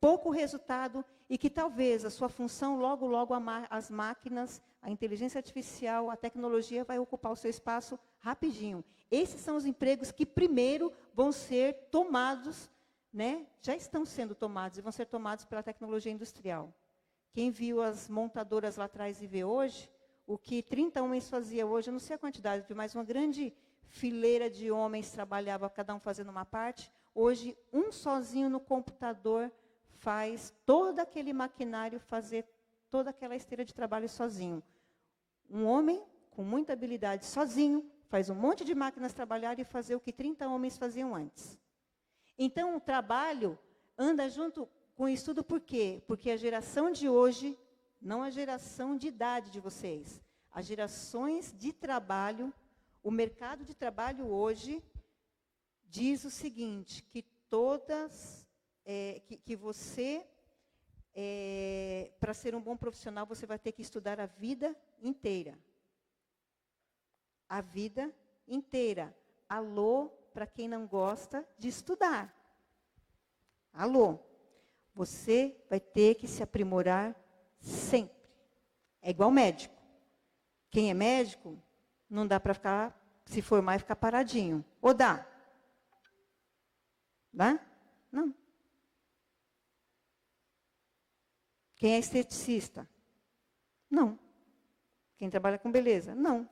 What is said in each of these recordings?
pouco resultado e que talvez a sua função, logo, logo, as máquinas, a inteligência artificial, a tecnologia vai ocupar o seu espaço rapidinho. Esses são os empregos que primeiro vão ser tomados, né? Já estão sendo tomados e vão ser tomados pela tecnologia industrial. Quem viu as montadoras lá atrás e vê hoje, o que 30 homens faziam hoje, eu não sei a quantidade, mas uma grande fileira de homens trabalhava, cada um fazendo uma parte. Hoje, um sozinho no computador faz todo aquele maquinário, fazer toda aquela esteira de trabalho sozinho. Um homem com muita habilidade sozinho, faz um monte de máquinas trabalhar e fazer o que 30 homens faziam antes. Então, o trabalho anda junto com o estudo, por quê? Porque a geração de hoje, não a geração de idade de vocês, as gerações de trabalho, o mercado de trabalho hoje diz o seguinte, que todas, que você, para ser um bom profissional, você vai ter que estudar a vida inteira. A vida inteira. Alô, para quem não gosta de estudar. Alô. Você vai ter que se aprimorar sempre. É igual médico. Quem é médico, não dá para ficar, se formar e ficar paradinho. Ou dá? Dá? Não. Quem é esteticista? Não. Quem trabalha com beleza? Não.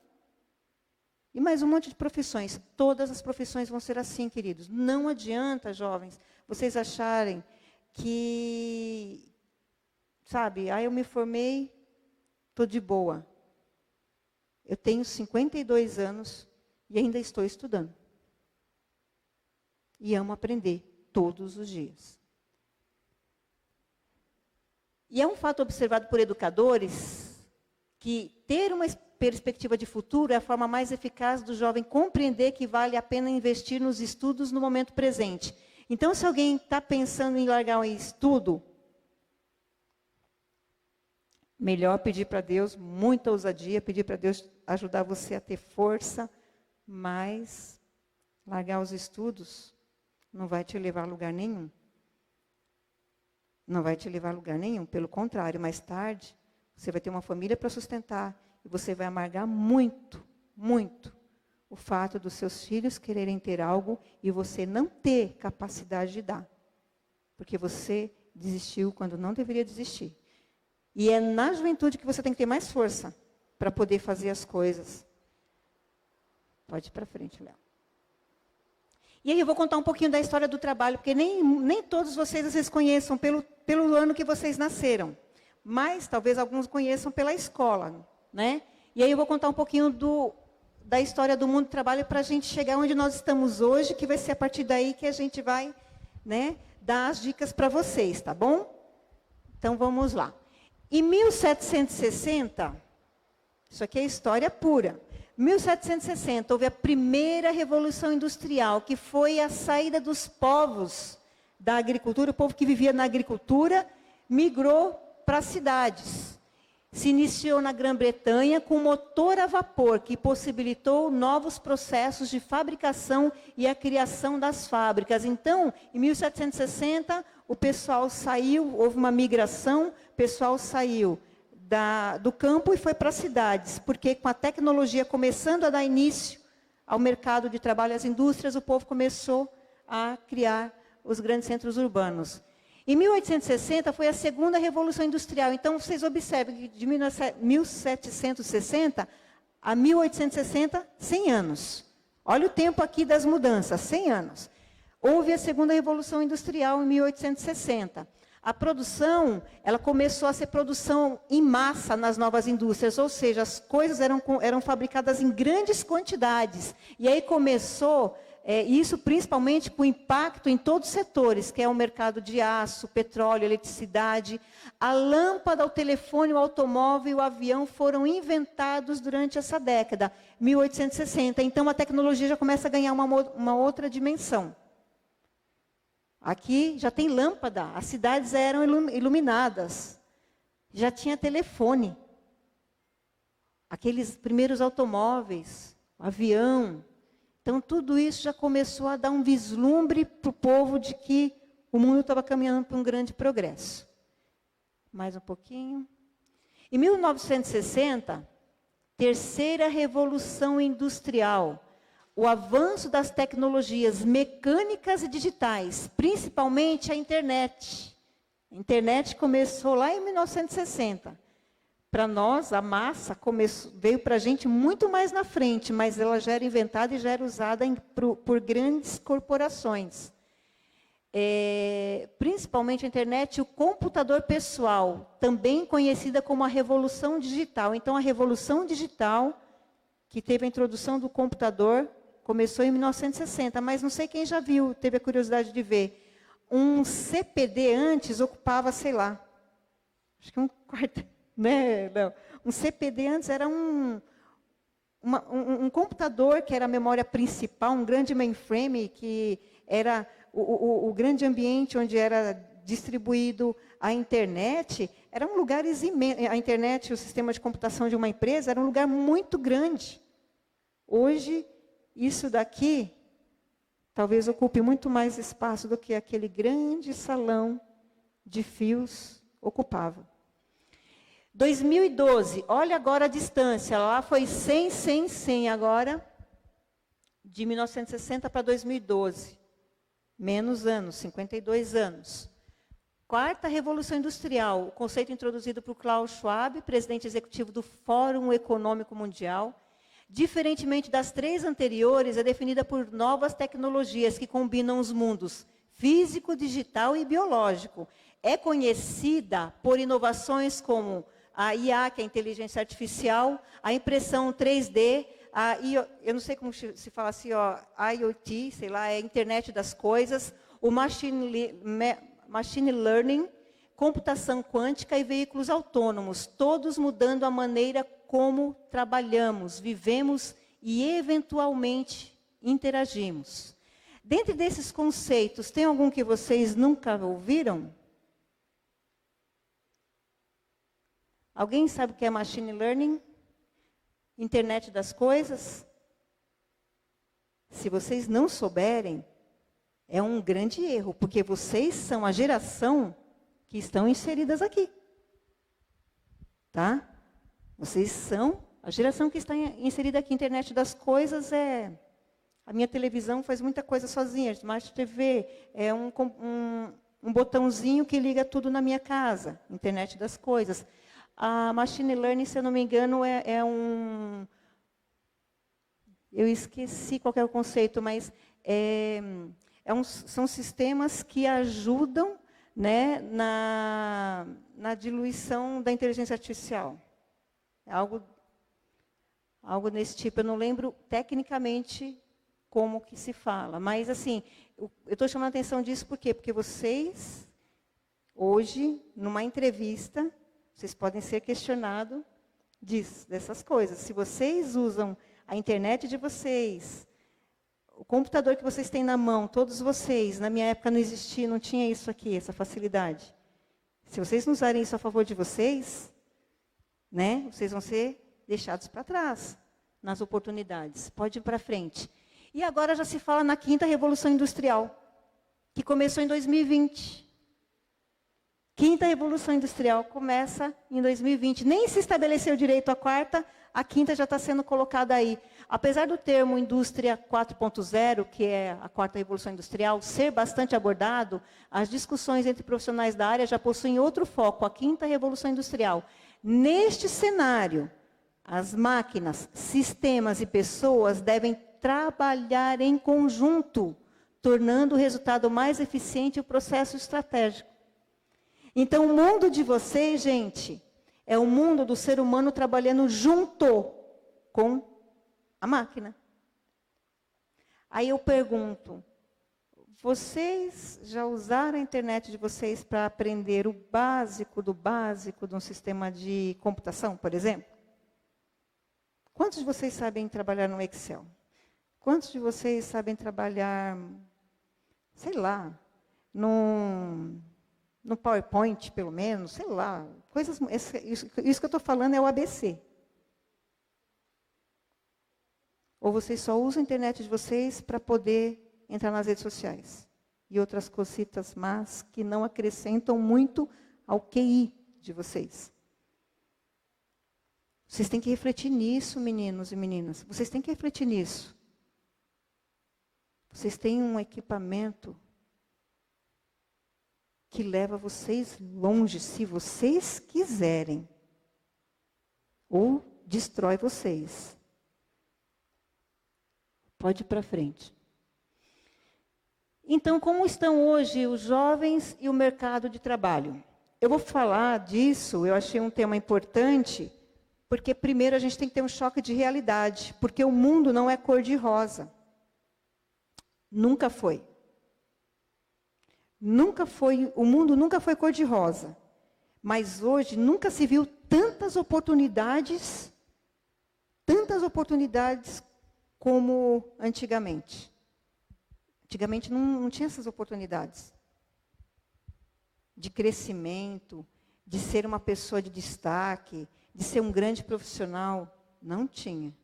E mais um monte de profissões. Todas as profissões vão ser assim, queridos. Não adianta, jovens, vocês acharem que, sabe, eu me formei, estou de boa. Eu tenho 52 anos e ainda estou estudando. E amo aprender todos os dias. E é um fato observado por educadores que ter uma perspectiva de futuro é a forma mais eficaz do jovem compreender que vale a pena investir nos estudos no momento presente. Então, se alguém está pensando em largar um estudo, melhor pedir para Deus, muita ousadia, pedir para Deus ajudar você a ter força, mas largar os estudos não vai te levar a lugar nenhum. Não vai te levar a lugar nenhum, pelo contrário, mais tarde, você vai ter uma família para sustentar e você vai amargar muito, muito o fato dos seus filhos quererem ter algo e você não ter capacidade de dar. Porque você desistiu quando não deveria desistir. E é na juventude que você tem que ter mais força para poder fazer as coisas. Pode ir para frente, Léo. E aí eu vou contar um pouquinho da história do trabalho, porque nem todos vocês conheçam pelo ano que vocês nasceram. Mas talvez alguns conheçam pela escola, né? E aí eu vou contar um pouquinho da história do mundo do trabalho para a gente chegar onde nós estamos hoje, que vai ser a partir daí que a gente vai, né, dar as dicas para vocês, tá bom? Então vamos lá. Em 1760, isso aqui é história pura. 1760, houve a primeira revolução industrial, que foi a saída dos povos da agricultura. O povo que vivia na agricultura migrou para as cidades. Se iniciou na Grã-Bretanha com motor a vapor, que possibilitou novos processos de fabricação e a criação das fábricas. Então, em 1760, o pessoal saiu, houve uma migração, o pessoal saiu do campo e foi para as cidades, porque com a tecnologia começando a dar início ao mercado de trabalho, às indústrias, o povo começou a criar os grandes centros urbanos. Em 1860 foi a segunda revolução industrial. Então vocês observem que de 1760 a 1860, 100 anos. Olha o tempo aqui das mudanças, 100 anos. Houve a segunda revolução industrial em 1860. A produção, ela começou a ser produção em massa nas novas indústrias, ou seja, as coisas eram fabricadas em grandes quantidades. E aí começou, isso principalmente com impacto em todos os setores, que é o mercado de aço, petróleo, eletricidade. A lâmpada, o telefone, o automóvel e o avião foram inventados durante essa década, 1860. Então a tecnologia já começa a ganhar uma outra dimensão. Aqui já tem lâmpada, as cidades já eram iluminadas, já tinha telefone. Aqueles primeiros automóveis, avião. Então tudo isso já começou a dar um vislumbre para o povo de que o mundo estava caminhando para um grande progresso. Mais um pouquinho. Em 1960, terceira revolução industrial, o avanço das tecnologias mecânicas e digitais, principalmente a internet. A internet começou lá em 1960. Para nós, a massa veio para a gente muito mais na frente, mas ela já era inventada e já era usada por grandes corporações. Principalmente a internet e o computador pessoal, também conhecida como a Revolução Digital. Então, a Revolução Digital, que teve a introdução do computador, começou em 1960, mas não sei quem já viu, teve a curiosidade de ver. Um CPD antes ocupava, sei lá, acho que um quarto, né? Não. Um CPD antes era um computador que era a memória principal, um grande mainframe, que era o grande ambiente onde era distribuído a internet. Eram lugares imensos. A internet, o sistema de computação de uma empresa, era um lugar muito grande. Hoje, isso daqui talvez ocupe muito mais espaço do que aquele grande salão de fios ocupava. 2012, olha agora a distância, lá foi 100, 100, 100, agora de 1960 para 2012. Menos anos, 52 anos. Quarta Revolução Industrial, o conceito introduzido por Klaus Schwab, presidente executivo do Fórum Econômico Mundial. Diferentemente das três anteriores, é definida por novas tecnologias que combinam os mundos físico, digital e biológico. É conhecida por inovações como a IA, que é a inteligência artificial, a impressão 3D, eu não sei como se fala assim, IoT, sei lá, é a internet das coisas, o machine learning, computação quântica e veículos autônomos, todos mudando a maneira como trabalhamos, vivemos e, eventualmente, interagimos. Dentre desses conceitos, tem algum que vocês nunca ouviram? Alguém sabe o que é machine learning? Internet das coisas? Se vocês não souberem, é um grande erro, porque vocês são a geração que estão inseridas aqui. Tá? Vocês são a geração que está inserida aqui. Internet das coisas a minha televisão faz muita coisa sozinha. Smart TV é um botãozinho que liga tudo na minha casa. Internet das coisas. A machine learning, se eu não me engano, eu esqueci qual é o conceito, mas são sistemas que ajudam, né, na diluição da inteligência artificial. É algo nesse tipo. Eu não lembro tecnicamente como que se fala. Mas, assim, eu estou chamando a atenção disso por quê? Porque vocês, hoje, numa entrevista, vocês podem ser questionados dessas coisas. Se vocês usam a internet de vocês, o computador que vocês têm na mão, todos vocês, na minha época não existia, não tinha isso aqui, essa facilidade. Se vocês não usarem isso a favor de vocês, né, vocês vão ser deixados para trás nas oportunidades. Pode ir para frente. E agora já se fala na quinta Revolução Industrial, que começou em 2020. Quinta Revolução Industrial começa em 2020. Nem se estabeleceu direito a quarta, a quinta já está sendo colocada aí. Apesar do termo Indústria 4.0, que é a quarta Revolução Industrial, ser bastante abordado, as discussões entre profissionais da área já possuem outro foco, a quinta Revolução Industrial. Neste cenário, as máquinas, sistemas e pessoas devem trabalhar em conjunto, tornando o resultado mais eficiente e o processo estratégico. Então, o mundo de vocês, gente, é o mundo do ser humano trabalhando junto com a máquina. Aí eu pergunto, vocês já usaram a internet de vocês para aprender o básico de um sistema de computação, por exemplo? Quantos de vocês sabem trabalhar no Excel? Quantos de vocês sabem trabalhar, sei lá, no PowerPoint, pelo menos, sei lá, coisas. Isso que eu estou falando é o ABC. Ou vocês só usam a internet de vocês para poder entrar nas redes sociais? e outras cositas más que não acrescentam muito ao QI de vocês. Vocês têm que refletir nisso, meninos e meninas. Vocês têm que refletir nisso. Vocês têm um equipamento que leva vocês longe, se vocês quiserem. Ou destrói vocês. Pode ir para frente. Então, como estão hoje os jovens e o mercado de trabalho? Eu vou falar disso, eu achei um tema importante, porque primeiro a gente tem que ter um choque de realidade, porque o mundo não é cor-de-rosa. Nunca foi. Nunca foi, o mundo nunca foi cor-de-rosa. Mas hoje nunca se viu tantas oportunidades como antigamente. Antigamente não tinha essas oportunidades de crescimento, de ser uma pessoa de destaque, de ser um grande profissional. Não tinha.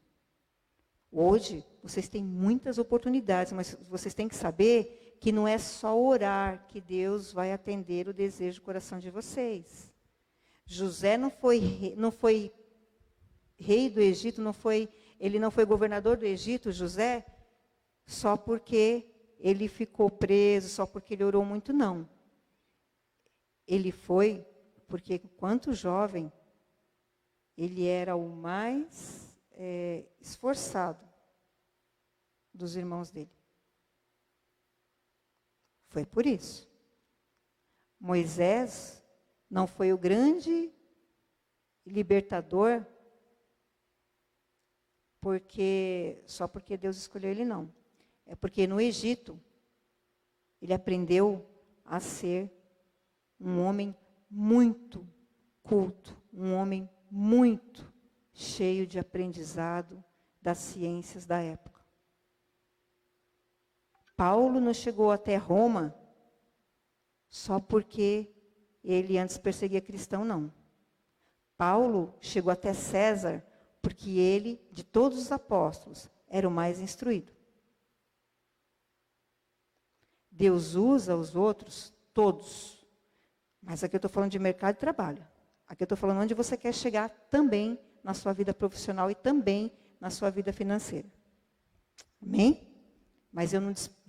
Hoje, vocês têm muitas oportunidades, mas vocês têm que saber que não é só orar que Deus vai atender o desejo do coração de vocês. José não foi rei do Egito, ele não foi governador do Egito, José, só porque ele ficou preso, só porque ele orou muito, não. Ele foi porque, enquanto jovem, ele era o mais esforçado dos irmãos dele. Foi por isso. Moisés não foi o grande libertador só porque Deus escolheu ele, não. É porque no Egito ele aprendeu a ser um homem muito culto, um homem muito cheio de aprendizado das ciências da época. Paulo não chegou até Roma só porque ele antes perseguia cristão, não. Paulo chegou até César porque ele, de todos os apóstolos, era o mais instruído. Deus usa os outros, todos. Mas aqui eu estou falando de mercado de trabalho. Aqui eu estou falando onde você quer chegar também na sua vida profissional e também na sua vida financeira. Amém? Mas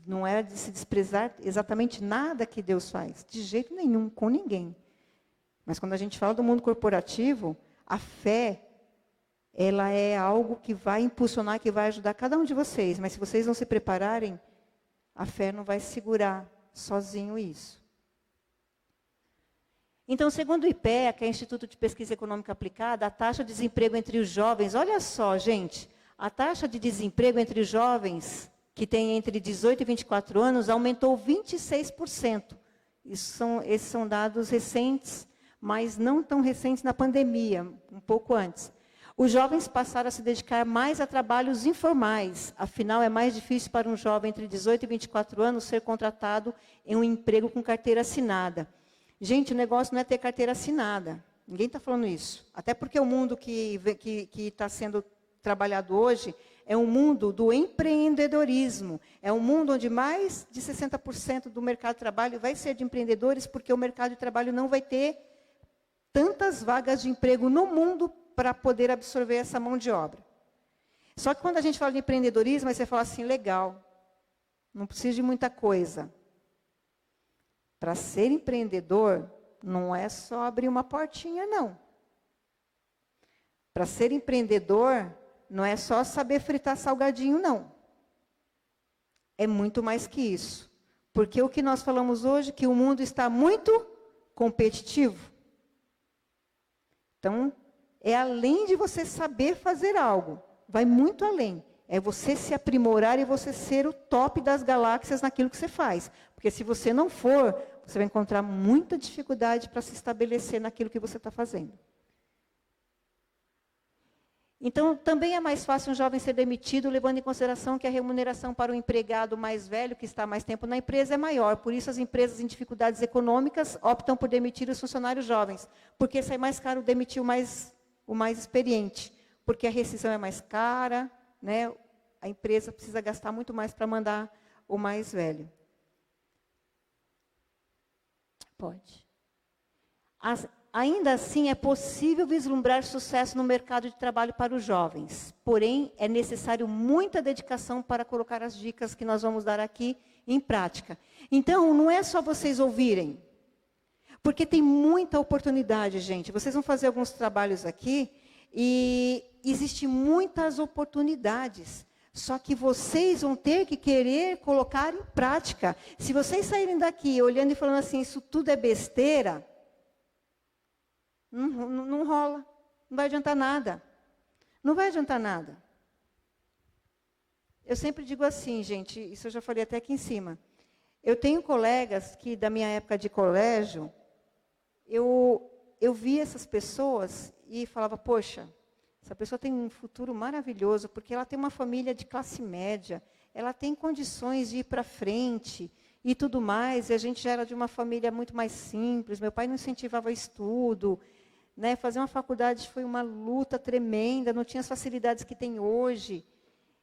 não é de se desprezar exatamente nada que Deus faz. De jeito nenhum, com ninguém. Mas quando a gente fala do mundo corporativo, a fé, ela é algo que vai impulsionar, que vai ajudar cada um de vocês. Mas se vocês não se prepararem, a fé não vai segurar sozinho isso. Então, segundo o IPEA, que é o Instituto de Pesquisa Econômica Aplicada, a taxa de desemprego entre os jovens, olha só, gente, a taxa de desemprego entre os jovens que têm entre 18 e 24 anos aumentou 26%. Esses são dados recentes, mas não tão recentes na pandemia, um pouco antes. Os jovens passaram a se dedicar mais a trabalhos informais. Afinal, é mais difícil para um jovem entre 18 e 24 anos ser contratado em um emprego com carteira assinada. Gente, o negócio não é ter carteira assinada. Ninguém está falando isso. Até porque o mundo que está sendo trabalhado hoje é um mundo do empreendedorismo. É um mundo onde mais de 60% do mercado de trabalho vai ser de empreendedores, porque o mercado de trabalho não vai ter tantas vagas de emprego no mundo para poder absorver essa mão de obra. Só que quando a gente fala de empreendedorismo, aí você fala assim, legal, não precisa de muita coisa. Para ser empreendedor, não é só abrir uma portinha, não. Para ser empreendedor, não é só saber fritar salgadinho, não. É muito mais que isso. Porque o que nós falamos hoje, que o mundo está muito competitivo. Então, é além de você saber fazer algo, vai muito além. É você se aprimorar e você ser o top das galáxias naquilo que você faz. Porque se você não for, você vai encontrar muita dificuldade para se estabelecer naquilo que você está fazendo. Então, também é mais fácil um jovem ser demitido, levando em consideração que a remuneração para o empregado mais velho, que está mais tempo na empresa, é maior. Por isso, as empresas em dificuldades econômicas optam por demitir os funcionários jovens. Porque sai mais caro demitir o mais experiente. Porque a rescisão é mais cara, né? A empresa precisa gastar muito mais para mandar o mais velho. Pode. Ainda assim, é possível vislumbrar sucesso no mercado de trabalho para os jovens. Porém, é necessário muita dedicação para colocar as dicas que nós vamos dar aqui em prática. Então, não é só vocês ouvirem. Porque tem muita oportunidade, gente. Vocês vão fazer alguns trabalhos aqui e existem muitas oportunidades. Só que vocês vão ter que querer colocar em prática. Se vocês saírem daqui olhando e falando assim, isso tudo é besteira, não rola. Não vai adiantar nada. Não vai adiantar nada. Eu sempre digo assim, gente, isso eu já falei até aqui em cima. Eu tenho colegas que, da minha época de colégio, eu via essas pessoas e falava, poxa, essa pessoa tem um futuro maravilhoso, porque ela tem uma família de classe média, ela tem condições de ir para frente e tudo mais, e a gente já era de uma família muito mais simples, meu pai não incentivava estudo, né? Fazer uma faculdade foi uma luta tremenda, não tinha as facilidades que tem hoje.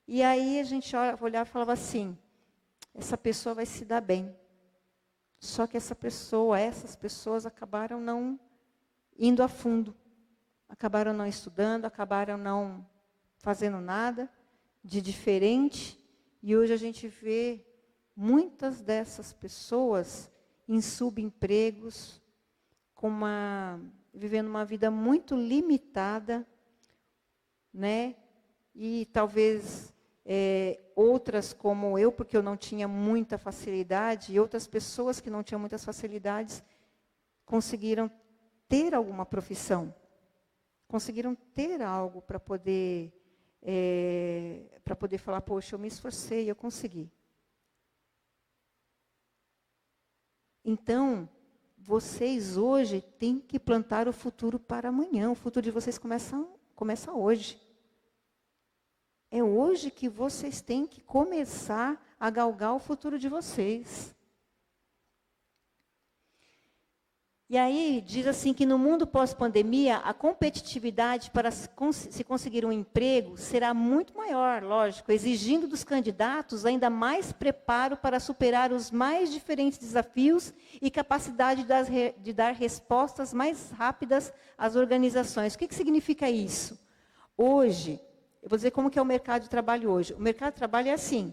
E aí a gente olhava e falava assim, essa pessoa vai se dar bem. Só que essas pessoas acabaram não indo a fundo. Acabaram não estudando, acabaram não fazendo nada de diferente. E hoje a gente vê muitas dessas pessoas em subempregos, vivendo uma vida muito limitada, né? E talvez outras como eu, porque eu não tinha muita facilidade, e outras pessoas que não tinham muitas facilidades, conseguiram ter alguma profissão, conseguiram ter algo para poder falar, poxa, eu me esforcei, eu consegui. Então, vocês hoje têm que plantar o futuro para amanhã. O futuro de vocês começa hoje. É hoje que vocês têm que começar a galgar o futuro de vocês. E aí, diz assim que no mundo pós-pandemia, a competitividade para se conseguir um emprego será muito maior, lógico, exigindo dos candidatos ainda mais preparo para superar os mais diferentes desafios e capacidade de dar respostas mais rápidas às organizações. O que significa isso? Hoje, eu vou dizer como que é o mercado de trabalho hoje. O mercado de trabalho é assim.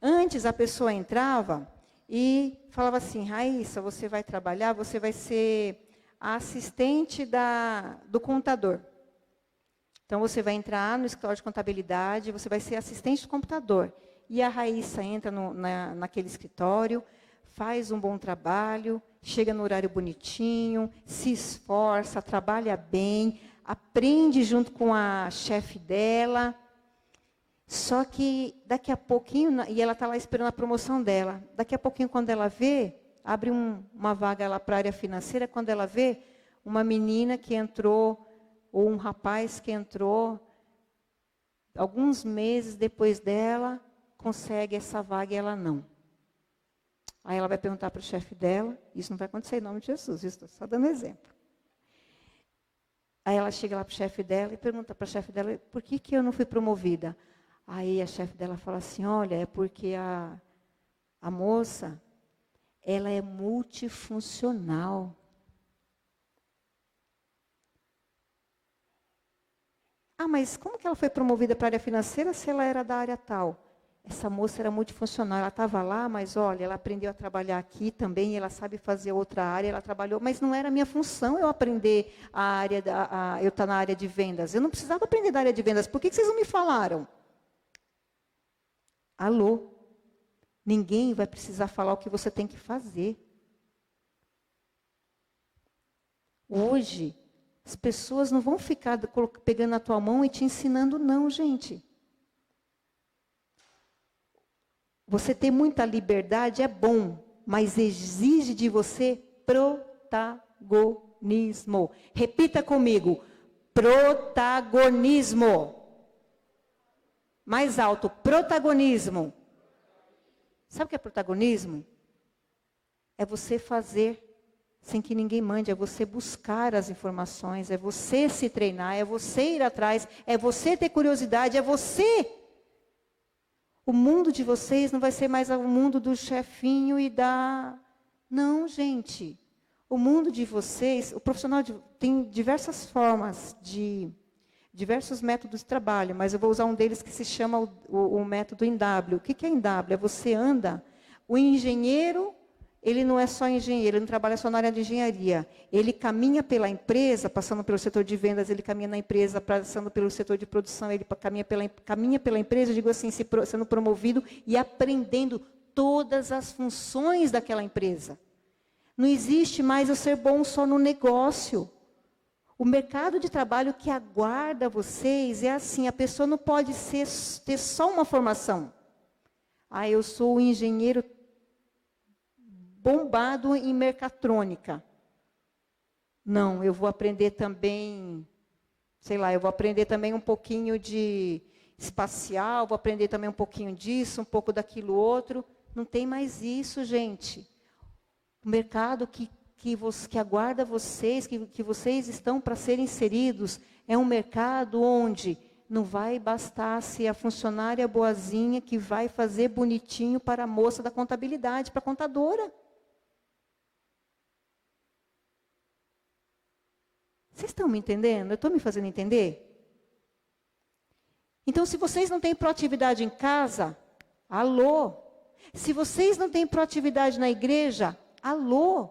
Antes, a pessoa entrava e falava assim, Raíssa, você vai trabalhar, você vai ser a assistente do contador. Então, você vai entrar no escritório de contabilidade, você vai ser assistente do computador. E a Raíssa entra naquele escritório, faz um bom trabalho, chega no horário bonitinho, se esforça, trabalha bem, aprende junto com a chefe dela. Só que daqui a pouquinho, e ela está lá esperando a promoção dela, daqui a pouquinho, quando ela vê, abre uma vaga lá para a área financeira, quando ela vê uma menina que entrou, ou um rapaz que entrou, alguns meses depois dela, consegue essa vaga e ela não. Aí ela vai perguntar para o chefe dela, isso não vai acontecer em nome de Jesus, estou só dando exemplo. Aí ela chega lá para o chefe dela e pergunta para o chefe dela, por que eu não fui promovida? Aí a chefe dela fala assim, olha, é porque a moça, ela é multifuncional. Ah, mas como que ela foi promovida para a área financeira se ela era da área tal? Essa moça era multifuncional, ela estava lá, mas olha, ela aprendeu a trabalhar aqui também, ela sabe fazer outra área, ela trabalhou, mas não era a minha função eu aprender eu estar na área de vendas. Eu não precisava aprender da área de vendas, por que vocês não me falaram? Alô? Ninguém vai precisar falar o que você tem que fazer. Hoje, as pessoas não vão ficar pegando na tua mão e te ensinando, não, gente. Você ter muita liberdade é bom, mas exige de você protagonismo. Repita comigo, protagonismo. Mais alto, protagonismo. Sabe o que é protagonismo? É você fazer sem que ninguém mande, é você buscar as informações, é você se treinar, é você ir atrás, é você ter curiosidade, é você. O mundo de vocês não vai ser mais o mundo do chefinho e da... Não, gente. O mundo de vocês, o profissional tem diversas formas diversos métodos de trabalho, mas eu vou usar um deles que se chama o método INW. O que é INW? É você anda, o engenheiro, ele não é só engenheiro, ele não trabalha só na área de engenharia. Ele caminha pela empresa, passando pelo setor de vendas, ele caminha na empresa, passando pelo setor de produção, ele caminha pela empresa, eu digo assim, sendo promovido e aprendendo todas as funções daquela empresa. Não existe mais eu ser bom só no negócio. O mercado de trabalho que aguarda vocês é assim, a pessoa não pode ter só uma formação. Ah, eu sou um engenheiro bombado em mecatrônica. Não, eu vou aprender também, sei lá, eu vou aprender também um pouquinho de espacial, vou aprender também um pouquinho disso, um pouco daquilo outro. Não tem mais isso, gente. O mercado que aguarda vocês, que vocês estão para serem inseridos, é um mercado onde não vai bastar ser a funcionária boazinha que vai fazer bonitinho para a moça da contabilidade, para a contadora. Vocês estão me entendendo? Eu estou me fazendo entender? Então, se vocês não têm proatividade em casa, alô. Se vocês não têm proatividade na igreja, alô.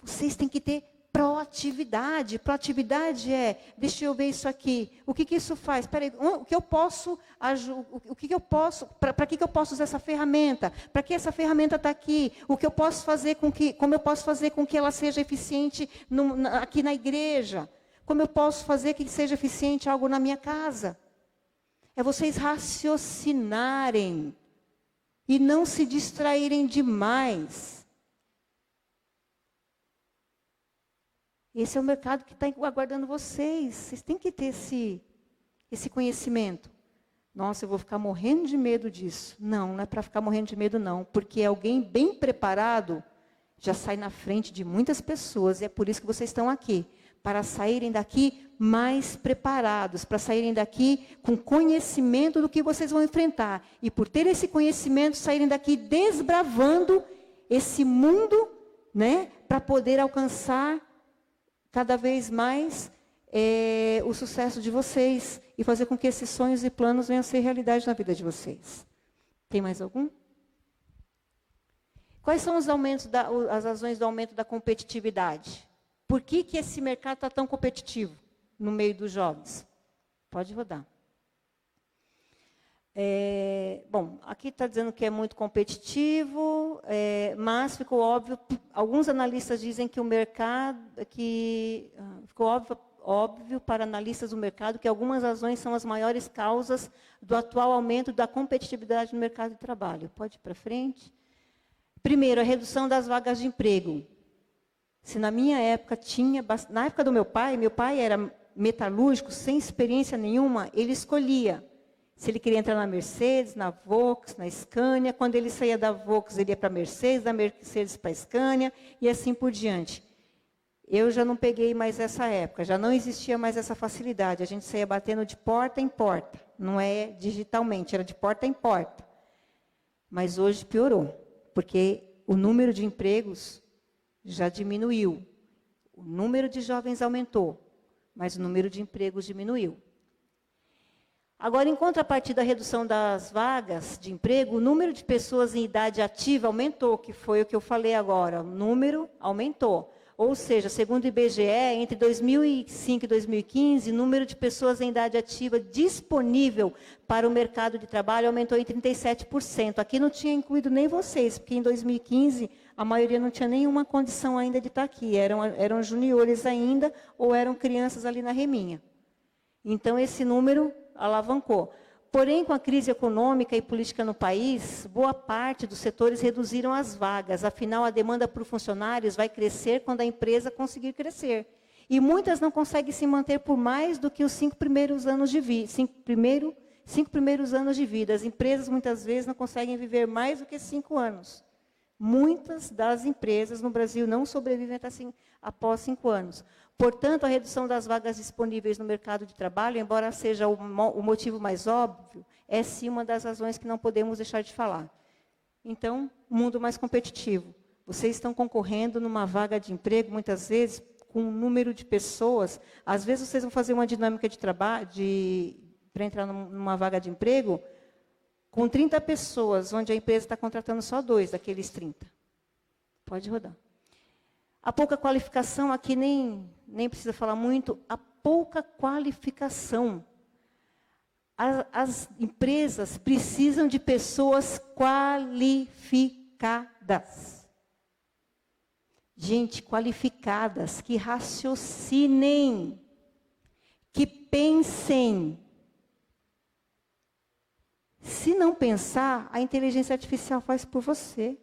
Vocês têm que ter proatividade. Proatividade é, deixa eu ver isso aqui. O que isso faz? Espera aí, o que eu posso, para que eu posso usar essa ferramenta? Para que essa ferramenta está aqui? O que eu posso fazer como eu posso fazer com que ela seja eficiente aqui na igreja? Como eu posso fazer que seja eficiente algo na minha casa? É vocês raciocinarem e não se distraírem demais. Esse é o mercado que está aguardando vocês. Vocês têm que ter esse conhecimento. Nossa, eu vou ficar morrendo de medo disso. Não, não é para ficar morrendo de medo, não. Porque alguém bem preparado já sai na frente de muitas pessoas. E é por isso que vocês estão aqui. Para saírem daqui mais preparados. Para saírem daqui com conhecimento do que vocês vão enfrentar. E por ter esse conhecimento, saírem daqui desbravando esse mundo, né? Para poder alcançar cada vez mais o sucesso de vocês e fazer com que esses sonhos e planos venham a ser realidade na vida de vocês. Tem mais algum? Quais são as razões do aumento da competitividade? Por que esse mercado está tão competitivo no meio dos jovens? Pode rodar. Bom, aqui está dizendo que é muito competitivo, mas ficou óbvio, alguns analistas dizem que o mercado, ficou óbvio para analistas do mercado que algumas razões são as maiores causas do atual aumento da competitividade no mercado de trabalho. Pode ir para frente. Primeiro, a redução das vagas de emprego. Se na minha época na época do meu pai era metalúrgico, sem experiência nenhuma, ele escolhia. Se ele queria entrar na Mercedes, na Volks, na Scania, quando ele saía da Volks, ele ia para a Mercedes, da Mercedes para a Scania, e assim por diante. Eu já não peguei mais essa época, já não existia mais essa facilidade. A gente saía batendo de porta em porta, não é digitalmente, era de porta em porta. Mas hoje piorou, porque o número de empregos já diminuiu. O número de jovens aumentou, mas o número de empregos diminuiu. Agora, em contrapartida da redução das vagas de emprego, o número de pessoas em idade ativa aumentou, que foi o que eu falei agora. O número aumentou. Ou seja, segundo o IBGE, entre 2005 e 2015, o número de pessoas em idade ativa disponível para o mercado de trabalho aumentou em 37%. Aqui não tinha incluído nem vocês, porque em 2015 a maioria não tinha nenhuma condição ainda de estar aqui. Eram juniores ainda ou eram crianças ali na reminha. Então, esse número alavancou. Porém, com a crise econômica e política no país, boa parte dos setores reduziram as vagas. Afinal, a demanda por funcionários vai crescer quando a empresa conseguir crescer. E muitas não conseguem se manter por mais do que os 5 primeiros anos de vida. 5 primeiros anos de vida. As empresas, muitas vezes, não conseguem viver mais do que 5 anos. Muitas das empresas no Brasil não sobrevivem após 5 anos. Portanto, a redução das vagas disponíveis no mercado de trabalho, embora seja o motivo mais óbvio, é sim uma das razões que não podemos deixar de falar. Então, mundo mais competitivo. Vocês estão concorrendo numa vaga de emprego, muitas vezes, com um número de pessoas. Às vezes, vocês vão fazer uma dinâmica de trabalho, para entrar numa vaga de emprego, com 30 pessoas, onde a empresa está contratando só 2 daqueles 30. Pode rodar. A pouca qualificação, aqui nem precisa falar muito, a pouca qualificação. As empresas precisam de pessoas qualificadas. Gente qualificadas, que raciocinem, que pensem. Se não pensar, a inteligência artificial faz por você.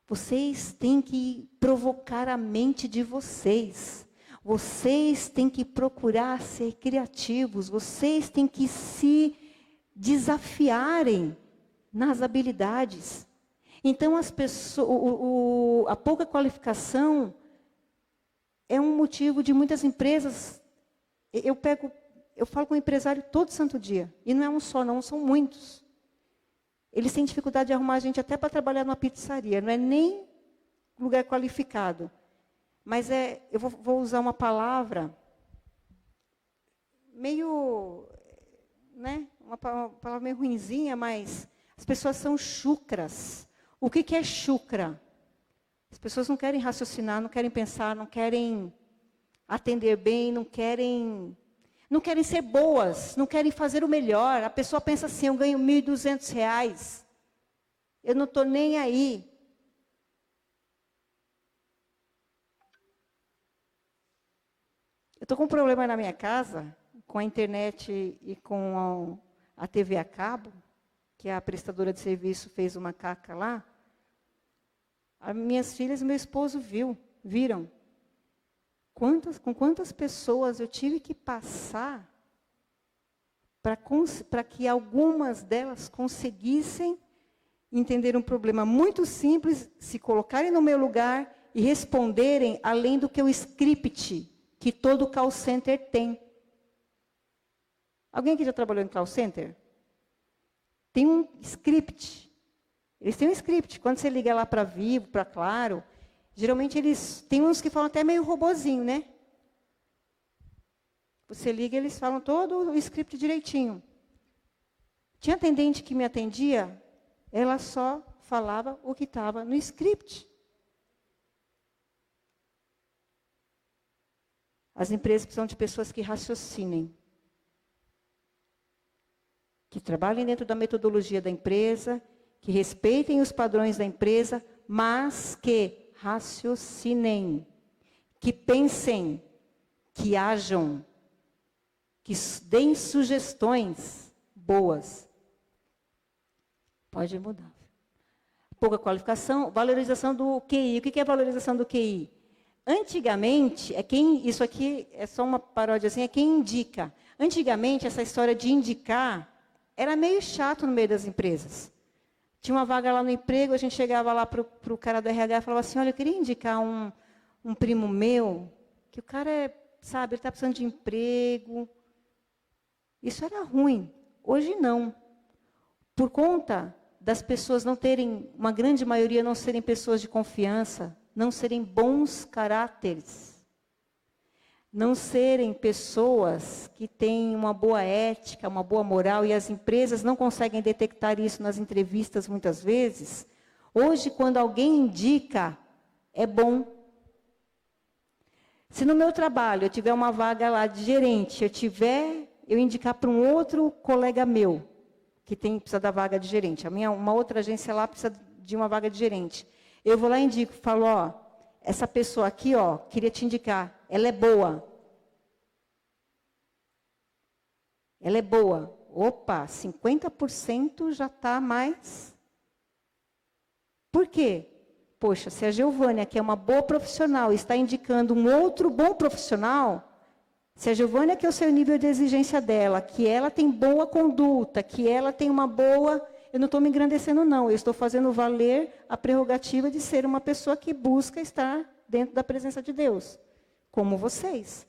Vocês têm que provocar a mente de vocês. Vocês têm que procurar ser criativos. Vocês têm que se desafiarem nas habilidades. Então, as pessoas, a pouca qualificação é um motivo de muitas empresas. Eu falo com o empresário todo santo dia. E não é um só, não, são muitos. Eles têm dificuldade de arrumar gente até para trabalhar numa pizzaria. Não é nem lugar qualificado. Mas eu vou usar uma palavra meio, né, uma palavra meio ruinzinha, mas as pessoas são chucras. O que é chucra? As pessoas não querem raciocinar, não querem pensar, não querem atender bem, não querem ser boas, não querem fazer o melhor. A pessoa pensa assim, eu ganho R$1.200, eu não estou nem aí. Eu estou com um problema na minha casa, com a internet e com a TV a cabo, que a prestadora de serviço fez uma caca lá. As minhas filhas e meu esposo viram. Com quantas pessoas eu tive que passar para que algumas delas conseguissem entender um problema muito simples, se colocarem no meu lugar e responderem além do que o script que todo call center tem. Alguém aqui já trabalhou em call center? Tem um script. Eles têm um script. Quando você liga lá para Vivo, para Claro, geralmente eles... Tem uns que falam até meio robozinho, né? Você liga e eles falam todo o script direitinho. Tinha atendente que me atendia, ela só falava o que estava no script. As empresas precisam de pessoas que raciocinem. Que trabalhem dentro da metodologia da empresa, que respeitem os padrões da empresa, mas que raciocinem, que pensem, que ajam, que deem sugestões boas. Pode mudar. Pouca qualificação, valorização do QI. O que é valorização do QI? Antigamente, isso aqui é só uma paródiazinha, é quem indica. Antigamente, essa história de indicar era meio chato no meio das empresas. Tinha uma vaga lá no emprego, a gente chegava lá para o cara do RH e falava assim, olha, eu queria indicar um primo meu, que o cara ele está precisando de emprego. Isso era ruim. Hoje não. Por conta das pessoas não terem, uma grande maioria não serem pessoas de confiança, não serem bons caráteres, não serem pessoas que têm uma boa ética, uma boa moral, e as empresas não conseguem detectar isso nas entrevistas muitas vezes. Hoje, quando alguém indica, é bom. Se no meu trabalho eu tiver uma vaga lá de gerente, eu indicar para um outro colega meu, que precisa da vaga de gerente. Uma outra agência lá precisa de uma vaga de gerente. Eu vou lá e indico, falo, ó, essa pessoa aqui, ó, queria te indicar, ela é boa. Ela é boa. Opa, 50% já está mais. Por quê? Poxa, se a Giovânia, que é uma boa profissional, está indicando um outro bom profissional, se a Giovânia, que é o seu nível de exigência dela, que ela tem boa conduta, que ela tem uma boa... Eu não estou me engrandecendo, não. Eu estou fazendo valer a prerrogativa de ser uma pessoa que busca estar dentro da presença de Deus, como vocês.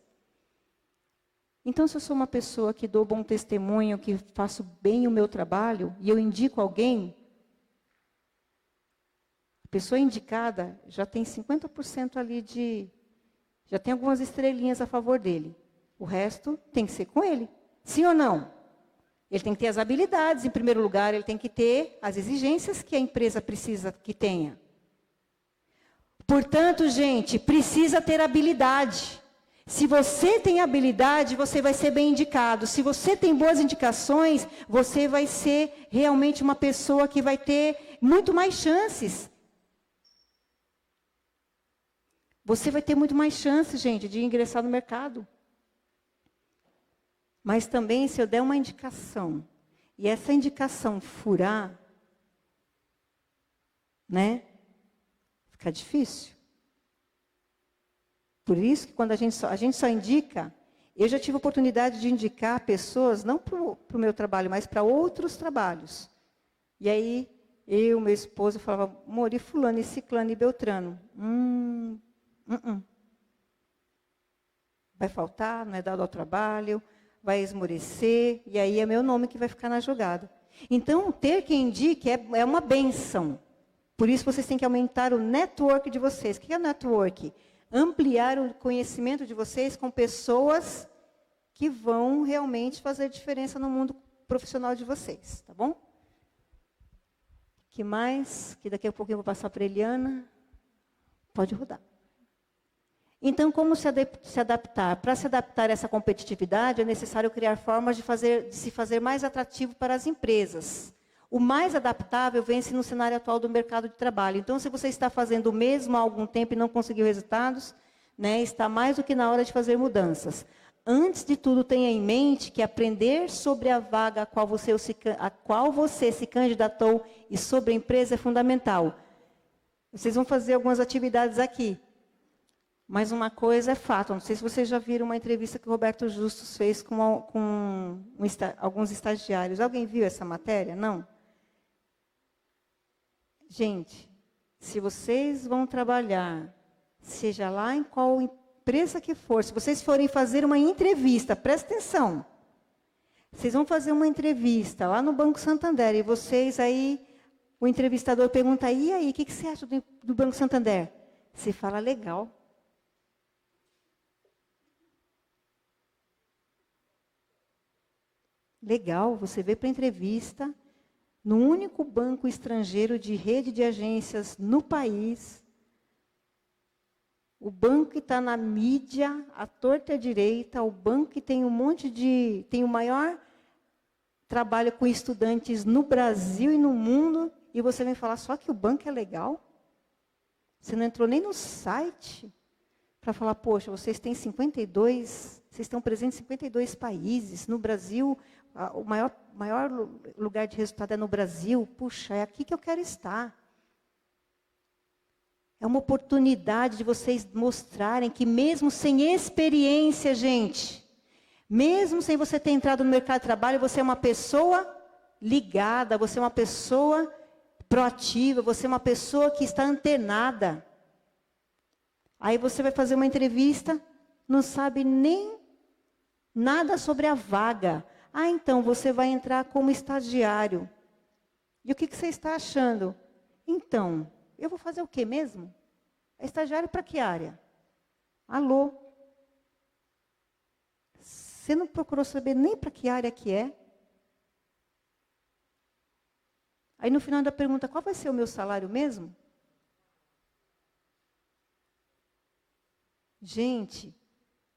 Então, se eu sou uma pessoa que dou bom testemunho, que faço bem o meu trabalho, e eu indico alguém, pessoa indicada já tem 50% ali já tem algumas estrelinhas a favor dele. O resto tem que ser com ele. Sim ou não? Ele tem que ter as habilidades, em primeiro lugar, ele tem que ter as exigências que a empresa precisa que tenha. Portanto, gente, precisa ter habilidade. Se você tem habilidade, você vai ser bem indicado. Se você tem boas indicações, você vai ser realmente uma pessoa que vai ter muito mais chances. Você vai ter muito mais chances, gente, de ingressar no mercado. Mas também, se eu der uma indicação, e essa indicação furar, né, fica difícil. Por isso que quando a gente só indica, eu já tive a oportunidade de indicar pessoas, não para o meu trabalho, mas para outros trabalhos. E aí, eu, meu esposo, falava, amor, e fulano, e ciclano, e beltrano? Vai faltar, não é dado ao trabalho, vai esmorecer, e aí é meu nome que vai ficar na jogada. Então, ter quem indique é uma bênção. Por isso, vocês têm que aumentar o network de vocês. O que é network? Ampliar o conhecimento de vocês com pessoas que vão realmente fazer diferença no mundo profissional de vocês, tá bom? Que mais? Que daqui a pouco eu vou passar para a Eliana. Pode rodar. Então, como se adaptar? Para se adaptar a essa competitividade, é necessário criar formas de se fazer mais atrativo para as empresas. O mais adaptável vence no cenário atual do mercado de trabalho. Então, se você está fazendo o mesmo há algum tempo e não conseguiu resultados, né, está mais do que na hora de fazer mudanças. Antes de tudo, tenha em mente que aprender sobre a vaga a qual você se candidatou e sobre a empresa é fundamental. Vocês vão fazer algumas atividades aqui. Mas uma coisa é fato, não sei se vocês já viram uma entrevista que o Roberto Justus fez com alguns estagiários. Alguém viu essa matéria? Não? Gente, se vocês vão trabalhar, seja lá em qual empresa que for, se vocês forem fazer uma entrevista, presta atenção. Vocês vão fazer uma entrevista lá no Banco Santander e vocês aí, o entrevistador pergunta, e aí, o que você acha do Banco Santander? Você fala, legal. Legal, você vê para a entrevista, no único banco estrangeiro de rede de agências no país, o banco que está na mídia, à torta e à direita, o banco que tem tem o maior trabalho com estudantes no Brasil e no mundo, e você vem falar só que o banco é legal? Você não entrou nem no site para falar, poxa, vocês estão presentes em 52 países, no Brasil, o maior lugar de resultado é no Brasil, puxa, é aqui que eu quero estar. É uma oportunidade de vocês mostrarem que mesmo sem experiência, gente, mesmo sem você ter entrado no mercado de trabalho, você é uma pessoa ligada, você é uma pessoa proativa, você é uma pessoa que está antenada. Aí você vai fazer uma entrevista, não sabe nem nada sobre a vaga. Ah, então você vai entrar como estagiário. E o que você está achando? Então, eu vou fazer o quê mesmo? É estagiário para que área? Alô? Você não procurou saber nem para que área que é? Aí no final da pergunta, qual vai ser o meu salário mesmo? Gente,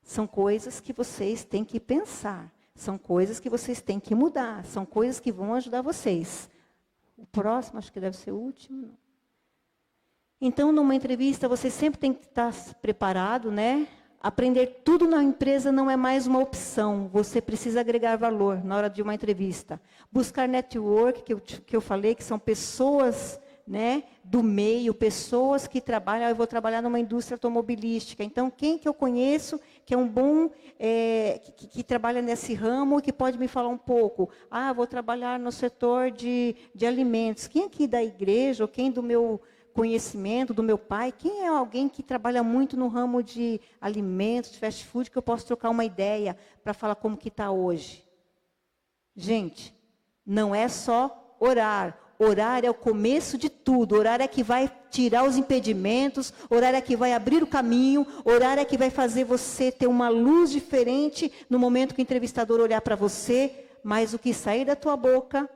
são coisas que vocês têm que pensar. São coisas que vocês têm que mudar. São coisas que vão ajudar vocês. O próximo, acho que deve ser o último. Não. Então, numa entrevista, você sempre tem que estar preparado, né? Aprender tudo na empresa não é mais uma opção. Você precisa agregar valor na hora de uma entrevista. Buscar network, que eu falei, que são pessoas, né, do meio, pessoas que trabalham. Eu vou trabalhar numa indústria automobilística. Então, quem que eu conheço que é um bom, que trabalha nesse ramo e que pode me falar um pouco? Ah, vou trabalhar no setor de alimentos. Quem aqui da igreja, ou quem do meu conhecimento, do meu pai, quem é alguém que trabalha muito no ramo de alimentos, de fast food, que eu posso trocar uma ideia para falar como que está hoje? Gente, não é só orar. Orar é o começo de tudo. Orar é que vai tirar os impedimentos. Orar é que vai abrir o caminho. Orar é que vai fazer você ter uma luz diferente no momento que o entrevistador olhar para você. Mas o que sair da tua boca,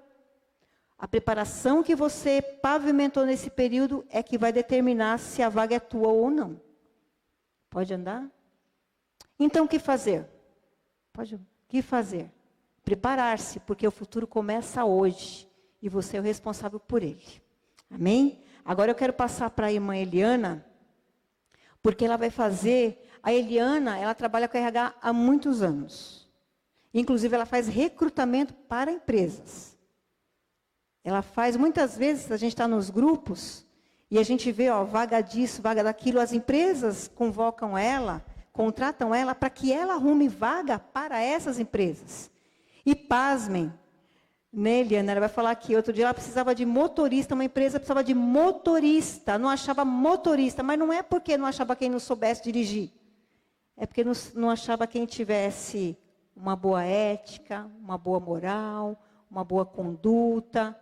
a preparação que você pavimentou nesse período é que vai determinar se a vaga é tua ou não. Pode andar? Então, o que fazer? O que fazer? Preparar-se, porque o futuro começa hoje. E você é o responsável por ele. Amém? Agora eu quero passar para a irmã Eliana, porque ela vai fazer... A Eliana, ela trabalha com RH há muitos anos. Inclusive, ela faz recrutamento para empresas. Ela faz, muitas vezes, a gente está nos grupos, e a gente vê, vaga disso, vaga daquilo. As empresas convocam ela, contratam ela, para que ela arrume vaga para essas empresas. E pasmem, né, Eliana, ela vai falar que outro dia ela precisava de motorista, uma empresa precisava de motorista, não achava motorista, mas não é porque não achava quem não soubesse dirigir. É porque não achava quem tivesse uma boa ética, uma boa moral, uma boa conduta.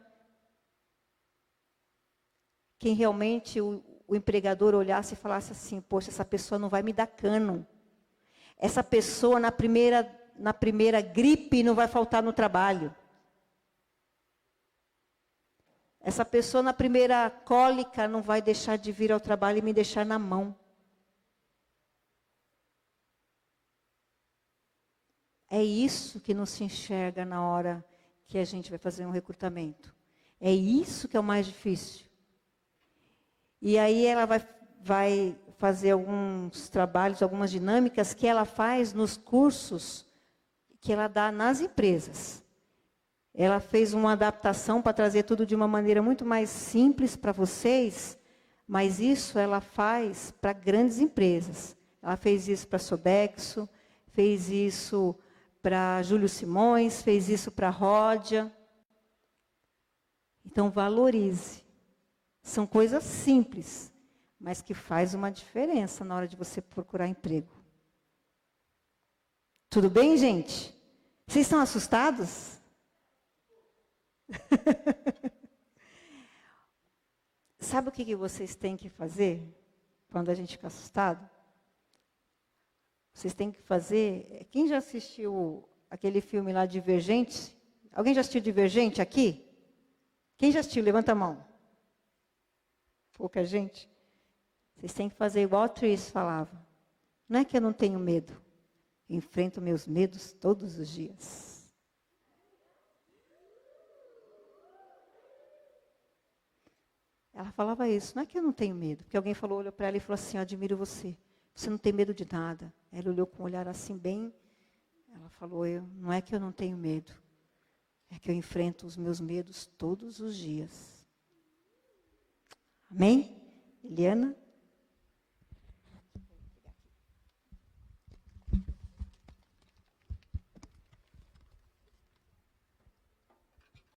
Quem realmente o empregador olhasse e falasse assim, poxa, essa pessoa não vai me dar cano. Essa pessoa na primeira gripe não vai faltar no trabalho. Essa pessoa na primeira cólica não vai deixar de vir ao trabalho e me deixar na mão. É isso que não se enxerga na hora que a gente vai fazer um recrutamento. É isso que é o mais difícil. E aí ela vai fazer alguns trabalhos, algumas dinâmicas que ela faz nos cursos que ela dá nas empresas. Ela fez uma adaptação para trazer tudo de uma maneira muito mais simples para vocês, mas isso ela faz para grandes empresas. Ela fez isso para a Sodexo, fez isso para Júlio Simões, fez isso para a Ródia. Então, valorize. São coisas simples, mas que faz uma diferença na hora de você procurar emprego. Tudo bem, gente? Vocês estão assustados? Sabe o que vocês têm que fazer quando a gente fica assustado? Vocês têm que fazer... Quem já assistiu aquele filme lá, Divergente? Alguém já assistiu Divergente aqui? Quem já assistiu? Levanta a mão. Pouca gente. Vocês têm que fazer igual a Tris falava. Não é que eu não tenho medo. Eu enfrento meus medos todos os dias. Ela falava isso. Não é que eu não tenho medo. Porque alguém olhou para ela e falou assim, eu admiro você. Você não tem medo de nada. Ela olhou com um olhar assim bem... Ela falou, não é que eu não tenho medo. É que eu enfrento os meus medos todos os dias. Amém? Eliana?